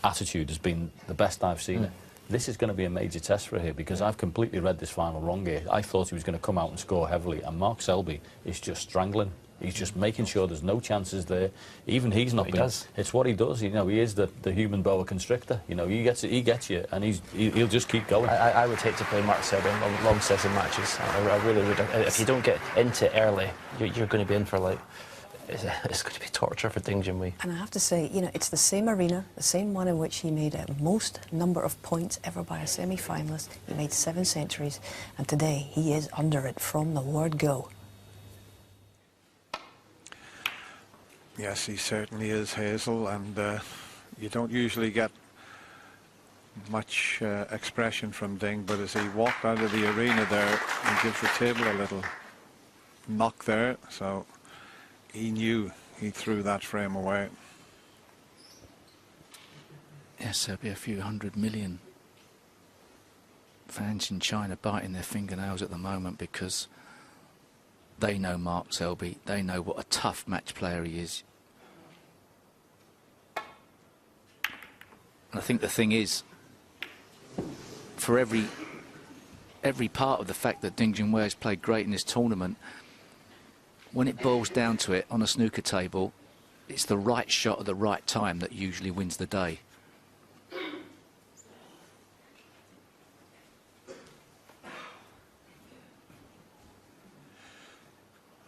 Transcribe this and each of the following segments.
attitude has been the best I've seen it. This is going to be a major test for her because I've completely read this final wrong here. I thought he was going to come out and score heavily, and Mark Selby is just strangling. He's just making sure there's no chances there. Even he's not been. It's what he does. You know, he is the human boa constrictor. You know, he gets you, and he'll just keep going. I would hate to play Mark Selby in long session matches. I really would. If you don't get into it early, you're going to be in for like. It's going to be torture for Ding Junhui. And I have to say, you know, it's the same arena, the same one in which he made the most number of points ever by a semi-finalist. He made 7 centuries, and today he is under it from the word go. Yes, he certainly is, Hazel, and you don't usually get much expression from Ding, but as he walked out of the arena there, he gives the table a little knock there, so he knew he threw that frame away. Yes, there'll be a few 100 million fans in China biting their fingernails at the moment because they know Mark Selby, they know what a tough match player he is. And I think the thing is, for every part of the fact that Ding Junhui has played great in this tournament, when it boils down to it on a snooker table, it's the right shot at the right time that usually wins the day.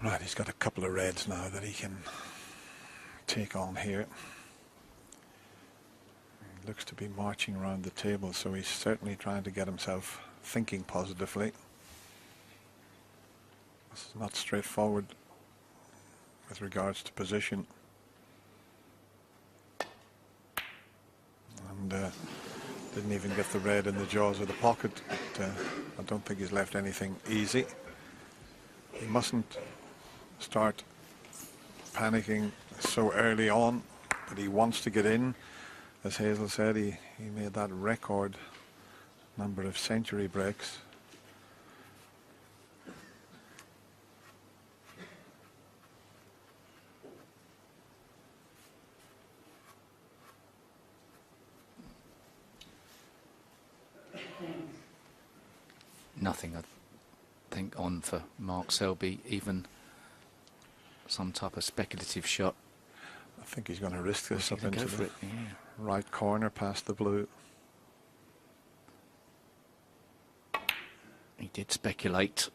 Right, he's got a couple of reds now that he can take on here. He looks to be marching around the table, so he's certainly trying to get himself thinking positively. This is not straightforward with regards to position. And didn't even get the red in the jaws of the pocket, but I don't think he's left anything easy. He mustn't start panicking so early on, but he wants to get in. As Hazel said, he made that record number of century breaks. Nothing, I think, on for Mark Selby, even some type of speculative shot. I think he's going to risk this up into the yeah. right corner past the blue. He did speculate.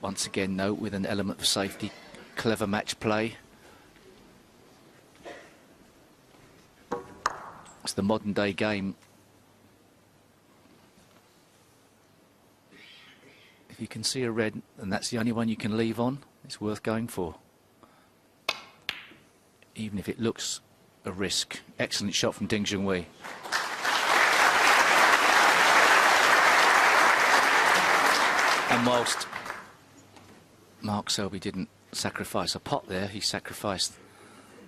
Once again, though, with an element of safety, clever match play. It's the modern day game. If you can see a red and that's the only one you can leave on, it's worth going for. Even if it looks a risk. Excellent shot from Ding Junhui. And whilst Mark Selby didn't sacrifice a pot there, he sacrificed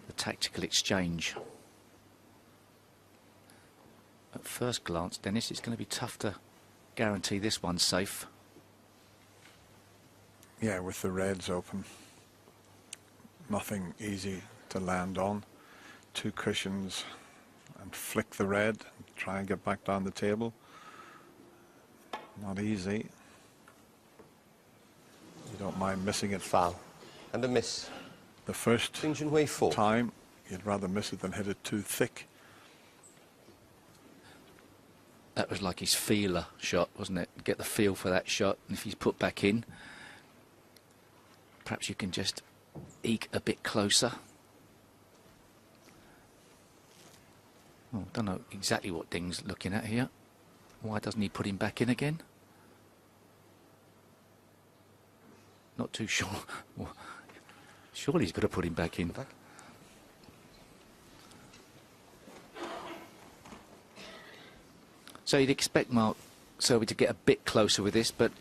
the tactical exchange. At first glance, Dennis, it's going to be tough to guarantee this one's safe. Yeah, with the reds open, nothing easy to land on. 2 cushions and flick the red, try and get back down the table. Not easy. You don't mind missing it. Foul and a miss. The first Junhui 4. time, you'd rather miss it than hit it too thick. That was like his feeler shot, wasn't it? Get the feel for that shot, and if he's put back in, perhaps you can just eke a bit closer. Well, I don't know exactly what Ding's looking at here. Why doesn't he put him back in again? Not too sure. Well, surely he's got to put him back in. So you'd expect Mark Selby to get a bit closer with this, but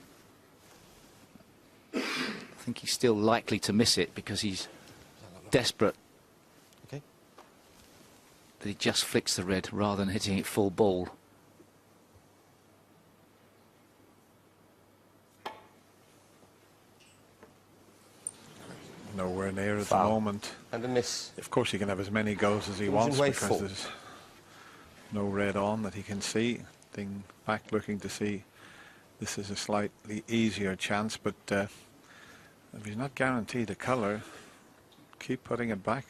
I think he's still likely to miss it because he's desperate that he just flicks the red rather than hitting it full ball. Nowhere in air at Foul. the moment. And a miss. Of course, he can have as many goes as he wants Junhui because 4. there's no red on that he can see. Ding back looking to see this is a slightly easier chance, but if he's not guaranteed a colour, keep putting it back.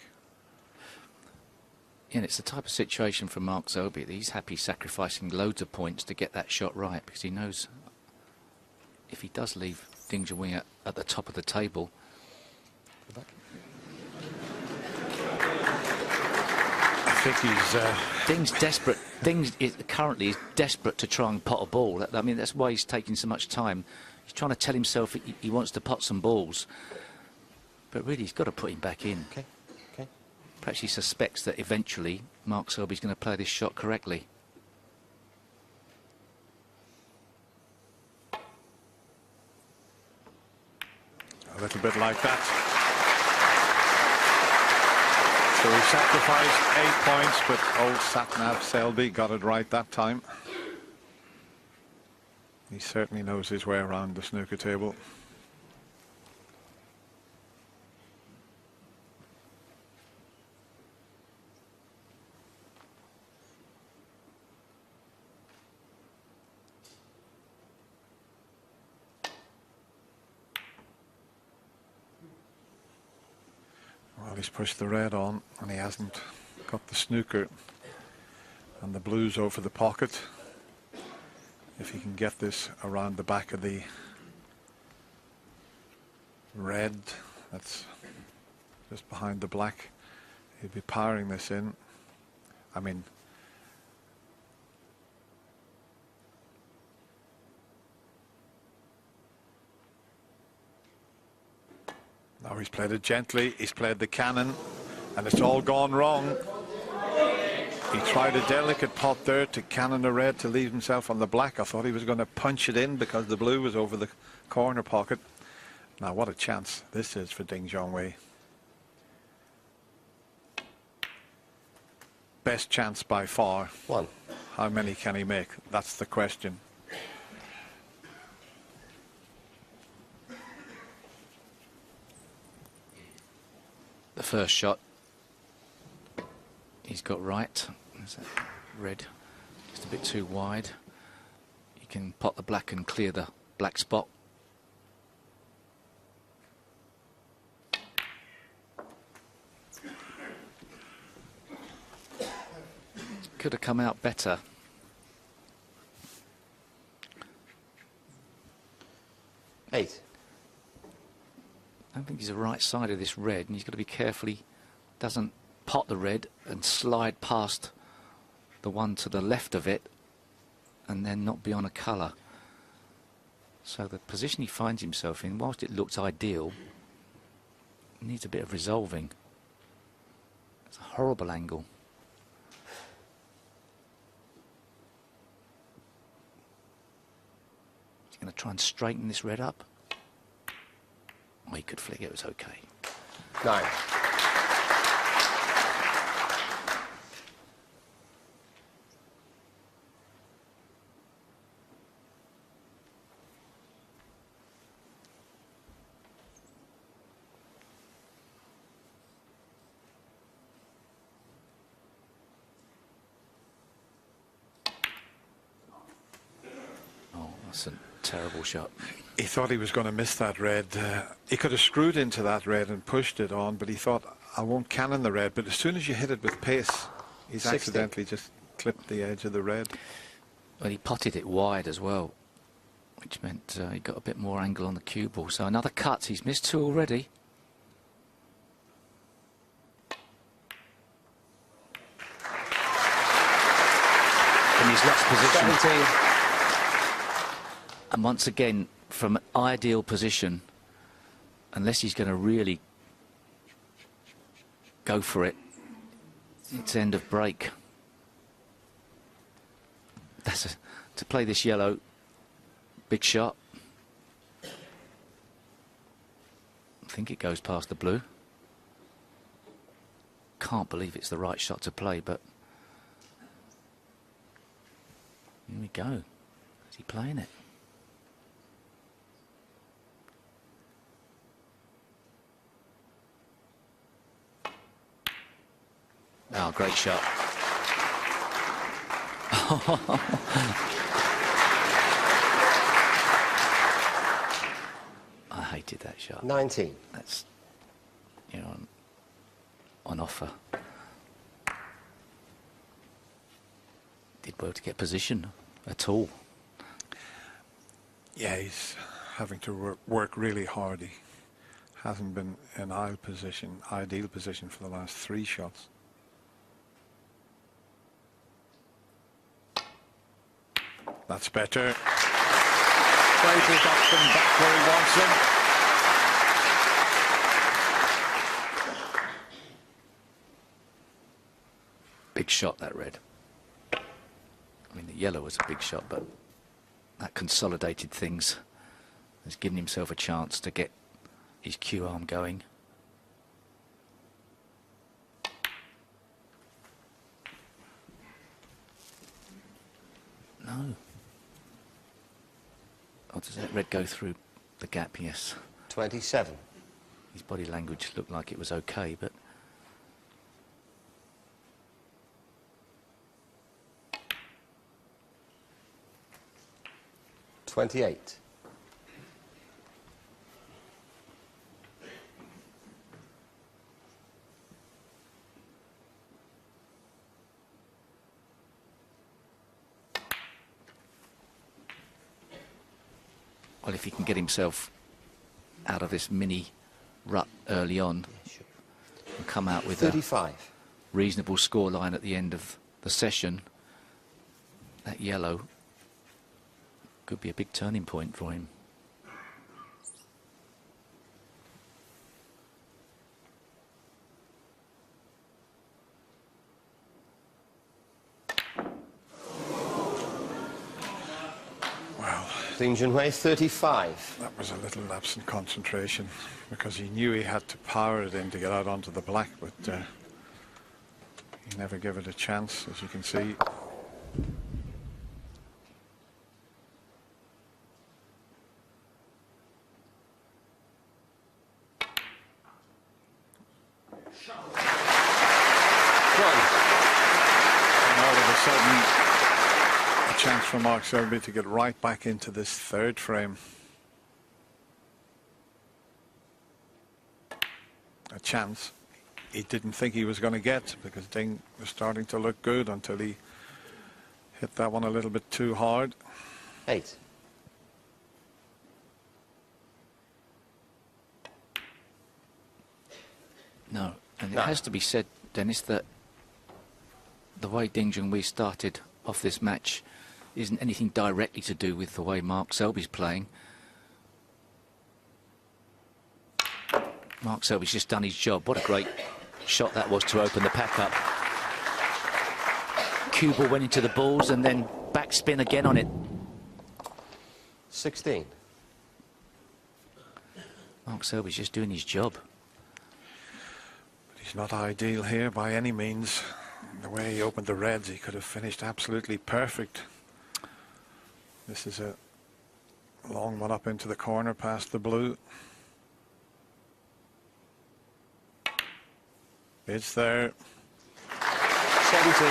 And it's the type of situation for Mark Selby that he's happy sacrificing loads of points to get that shot right, because he knows if he does leave Ding Junhui at the top of the table, I think he's Ding's desperate. Currently is desperate to try and pot a ball. I mean, that's why he's taking so much time. He's trying to tell himself he wants to pot some balls, but really he's got to put him back in. Okay. Okay. Perhaps he suspects that eventually Mark Selby's going to play this shot correctly. a little bit like that. So he sacrificed 8 points, but old Satnav Selby got it right that time. He certainly knows his way around the snooker table. Well, he's pushed the red on and he hasn't got the snooker and the blues over the pocket. If he can get this around the back of the red, that's just behind the black, he'd be powering this in. I mean, now he's played it gently, he's played the cannon, and it's all gone wrong. He tried a delicate pot there to cannon the red to leave himself on the black. I thought he was going to punch it in because the blue was over the corner pocket. Now what a chance this is for Ding Junhui. Best chance by far. One. How many can he make? That's the question. The first shot he's got right. There's that red just a bit too wide. You can pot the black and clear the black spot. Could have come out better. Eight. I don't think he's the right side of this red, and he's got to be careful he doesn't pot the red and slide past the one to the left of it and then not be on a colour. So the position he finds himself in, whilst it looks ideal, needs a bit of resolving. It's a horrible angle. He's going to try and straighten this red up. Oh, he could flick it, was okay. 9. Oh, that's a terrible shot. He thought he was going to miss that red. He could have screwed into that red and pushed it on, but he thought, I won't cannon the red. But as soon as you hit it with pace, he's 60. accidentally just clipped the edge of the red. Well, he potted it wide as well, which meant he got a bit more angle on the cue ball. So another cut. He's missed 2 already. In his lost position. 17. And once again, from an ideal position, unless he's going to really go for it, it's end of break. To play this yellow, big shot. I think it goes past the blue. Can't believe it's the right shot to play, but here we go. Is he playing it? Oh, great shot. I hated that shot. 19. That's, you know, on offer. Did well to get position at all. Yeah, he's having to work really hard. He hasn't been in ideal position for the last 3 shots. That's better. Fraser's got them back where he wants them. Big shot, that red. I mean, the yellow was a big shot, but that consolidated things. Has given himself a chance to get his cue arm going. No. Oh, does that red go through the gap? Yes. 27. His body language looked like it was okay, but... $28. Well, if he can get himself out of this mini rut early on and come out with 35. a reasonable scoreline at the end of the session, that yellow could be a big turning point for him. Junhui 35. That was a little lapse in concentration because he knew he had to power it in to get out onto the black, but he never gave it a chance, as you can see. And all of a sudden, a chance for Mark Selby to get right back into this 3rd frame. A chance he didn't think he was going to get, because Ding was starting to look good until he hit that one a little bit too hard. 8. No, and it has to be said, Dennis, that the way Ding Junhui started off this match isn't anything directly to do with the way Mark Selby's playing. Mark Selby's just done his job. What a great shot that was to open the pack up. Cue ball went into the balls and then backspin again on it. 16. Mark Selby's just doing his job. But he's not ideal here by any means. The way he opened the reds, he could have finished absolutely perfect. This is a long one up into the corner past the blue. It's there. 17.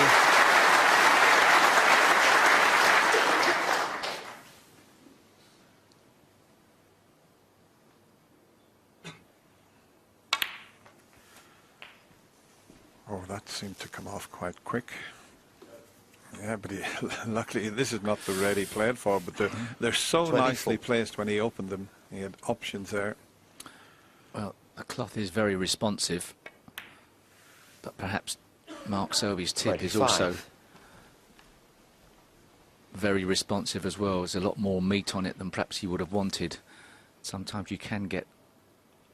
Oh, that seemed to come off quite quick. Yeah, but luckily this is not the red he played for, but they're so 24. nicely placed when he opened them. He had options there. Well, the cloth is very responsive, but perhaps Mark Selby's tip 25. is also very responsive as well. There's a lot more meat on it than perhaps he would have wanted. Sometimes you can get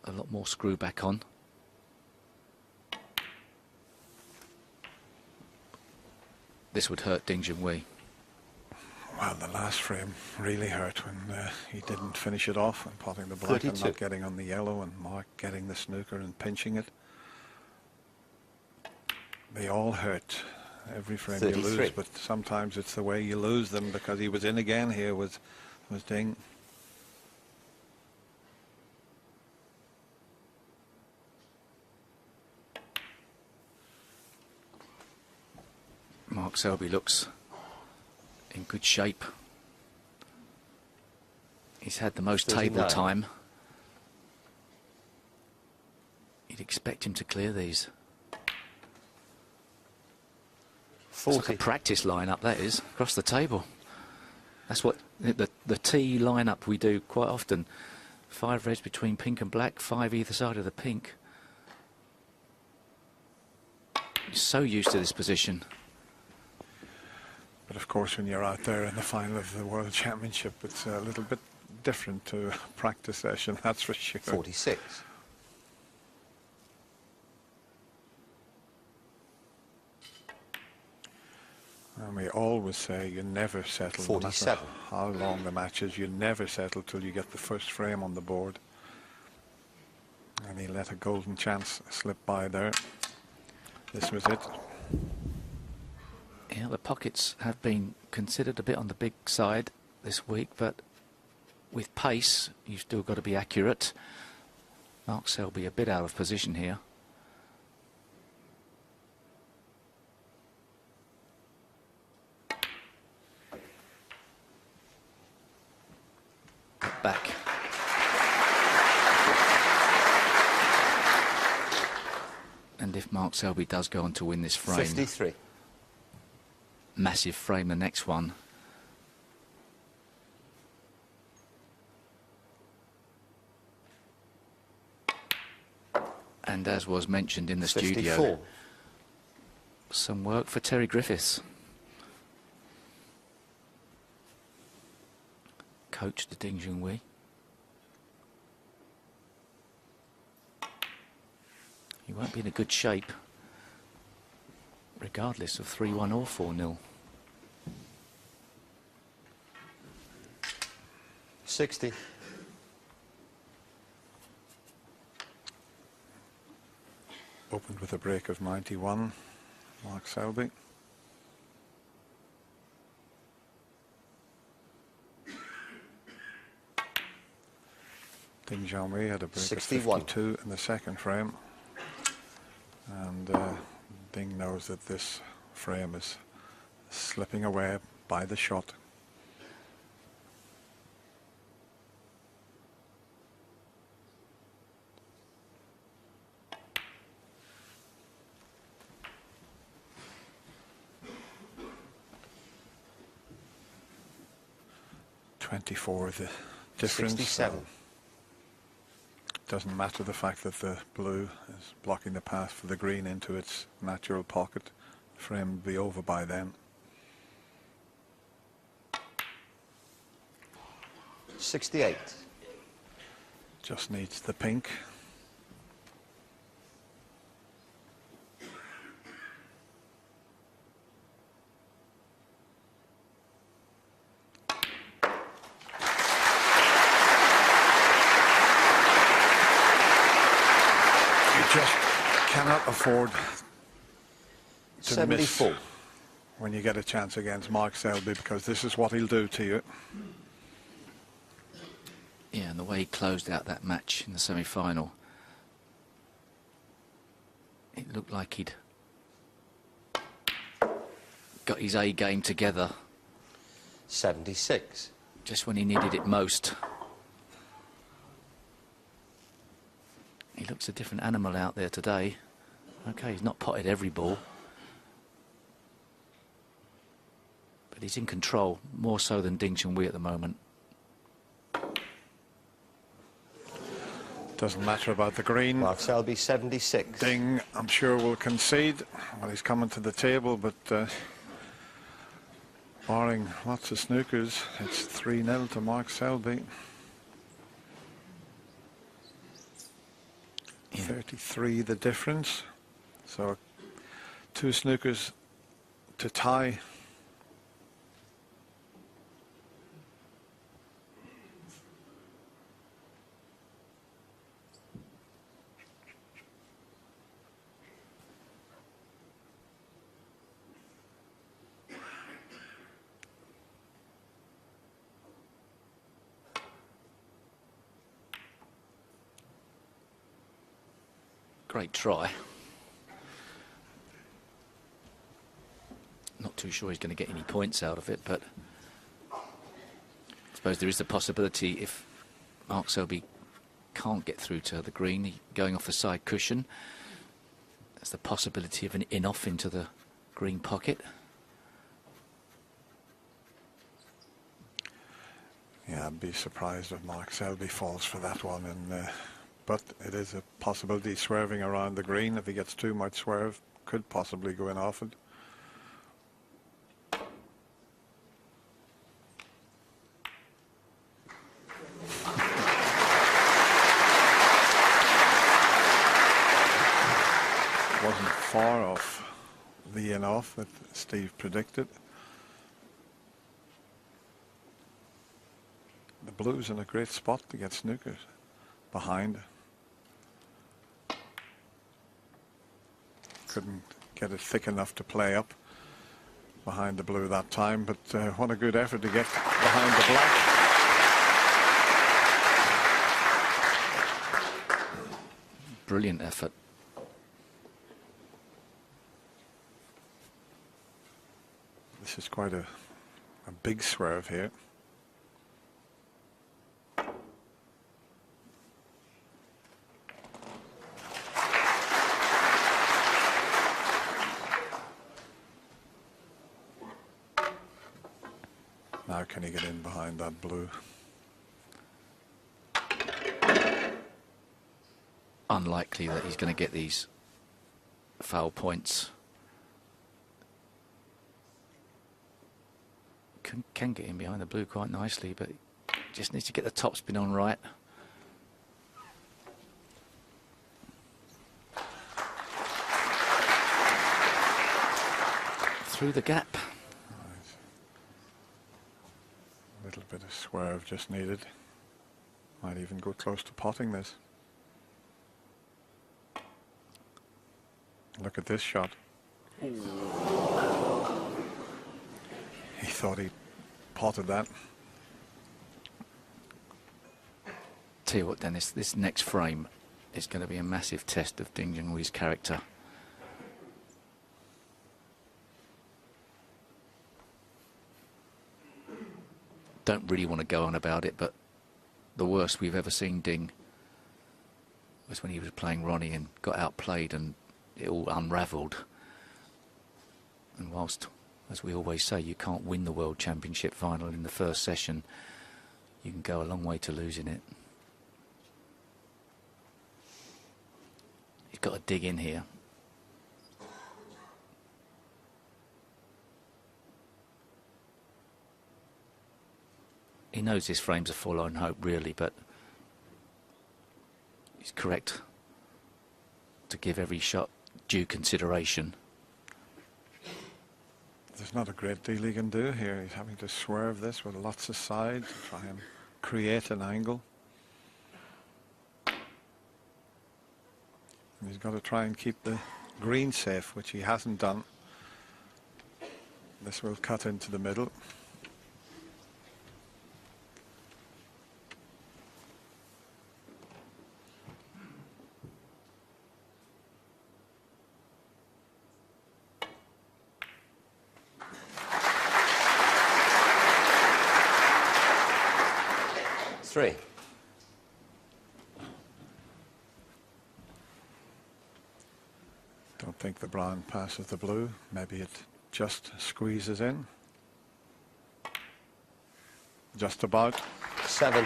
a lot more screw back on. This would hurt Ding Junhui. Well, the last frame really hurt when he didn't finish it off and potting the black 32. and not getting on the yellow, and Mark getting the snooker and pinching it. They all hurt. Every frame you 33. lose, but sometimes it's the way you lose them, because he was in again here was Ding. Mark Selby looks in good shape. He's had the most table 39. time. You'd expect him to clear these. It's 40. like a practice lineup, that is, across the table. That's what the T lineup we do quite often. 5 reds between pink and black, 5 either side of the pink. He's so used to this position. But of course, when you're out there in the final of the World Championship, it's a little bit different to a practice session, that's for sure. 46. And we always say you never settle. 47. No matter how long the match is, you never settle till you get the first frame on the board. And he let a golden chance slip by there. This was it. Yeah, the pockets have been considered a bit on the big side this week, but with pace, you've still got to be accurate. Mark Selby a bit out of position here. Back. And if Mark Selby does go on to win this frame, 53. massive frame, the next one. And as was mentioned in the 54. studio, some work for Terry Griffiths. Coach to Junhui. He won't be in a good shape, regardless of 3-1 or 4-0. 60. Opened with a break of 91, Mark Selby. Junhui had a break 61. of 52 in the second frame. And Ding knows that this frame is slipping away by the shot. .24 the difference. 67. Doesn't matter the fact that the blue is blocking the path for the green into its natural pocket. The frame will be over by then. 68. Just needs the pink. Just cannot afford to 74. miss when you get a chance against Mark Selby, because this is what he'll do to you. Yeah, and the way he closed out that match in the semi-final, it looked like he'd got his A game together 76. just when he needed it most. He looks a different animal out there today. Okay, he's not potted every ball, but he's in control, more so than Junhui at the moment. Doesn't matter about the green. Mark Selby 76. Ding, I'm sure, will concede. Well, he's coming to the table, but barring lots of snookers, it's 3-0 to Mark Selby. Yeah. 33 the difference. So 2 snookers to tie. Great try. too sure he's going to get any points out of it, but I suppose there is the possibility if Mark Selby can't get through to the green, going off the side cushion, there's the possibility of an in-off into the green pocket. Yeah, I'd be surprised if Mark Selby falls for that one, but it is a possibility. Swerving around the green, if he gets too much swerve, could possibly go in off it. Wasn't far off the in-off that Steve predicted. The blue's in a great spot to get snookers behind. Couldn't get it thick enough to play up behind the blue that time, but what a good effort to get behind the black. Brilliant effort. This is quite a big swerve here. Now can he get in behind that blue? Unlikely that he's going to get these foul points. Can get in behind the blue quite nicely, but just needs to get the topspin on right. Through the gap. A little bit of swerve just needed. Might even go close to potting this. Look at this shot. He thought he potted that. Tell you what, Dennis, this next frame is going to be a massive test of Ding Junhui's character. Don't really want to go on about it, but the worst we've ever seen Ding was when he was playing Ronnie and got outplayed and it all unravelled. And whilst, as we always say, you can't win the World Championship final in the first session, you can go a long way to losing it. He's got to dig in here. He knows this frame's a forlorn hope, really, but he's correct to give every shot due consideration. There's not a great deal he can do here. He's having to swerve this with lots of side to try and create an angle. And he's got to try and keep the green safe, which he hasn't done. This will cut into the middle. Three. Don't think the brown passes the blue. Maybe it just squeezes in. Just about. 7.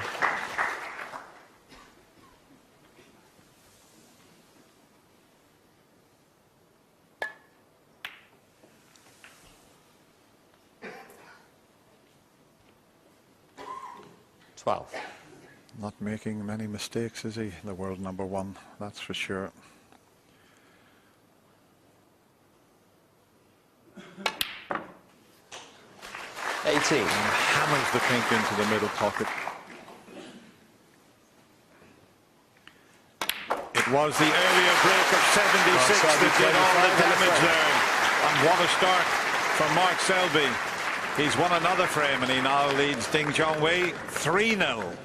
Not making many mistakes, is he? The world #1, that's for sure. And hammers the pink into the middle pocket. It was the earlier break of 76 that did all the damage there. And what a start from Mark Selby. He's won another frame and he now leads Ding Junhui 3-0.